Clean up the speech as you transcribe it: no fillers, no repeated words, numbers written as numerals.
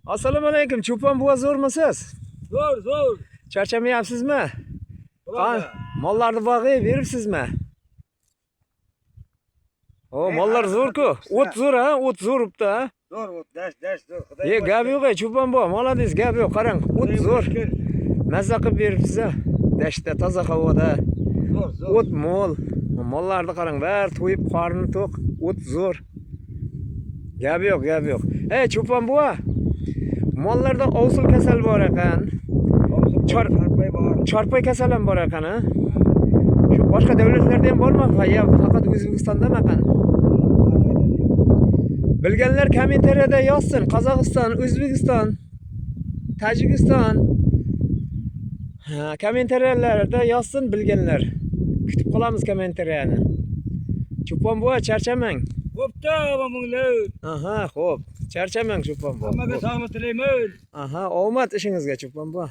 Assalomu alaykum. Cho'pon buva zo'rmisiz? Zo'r. Charchamayapsizmi? Bo'ladi. Mollarni bog'iga beribsizmi? O, mollar zo'r-ku. O't zo'r ha, o't zo'ribdi ha. Zo'r, dash zo'r. Gap yo'q, cho'pon buva, molodez, gap yo'q. Qarang, o't zo'r. Mazza qilib beribsiz ha. Dashta, toza havoda. Zo'r. O't mol. Mollarni qarang, bari to'yib, qorni to'q, o't zo'r. Gap yo'q. Ey, cho'pon buva. Mollarda ovsul kasal bor ekan. Charpay bor. Charpay kasal ham bor ekan ha. Shu boshqa davlatlarda ham bormi? Ya faqat O'zbekistonda ekan. Bilganlar kommentariyada yozsin. Qozog'iston, O'zbekiston, Tojikiston. Kommentariyalarda yozsin bilganlar. Kutib qolamiz kommentariyani. Cho'pon buva, charchamang. Bo'pti, o'minglar. Xo'p. Charchamang cho'pon buva. Hammaga sog'lik tilayman. Omad ishingizga cho'pon buva.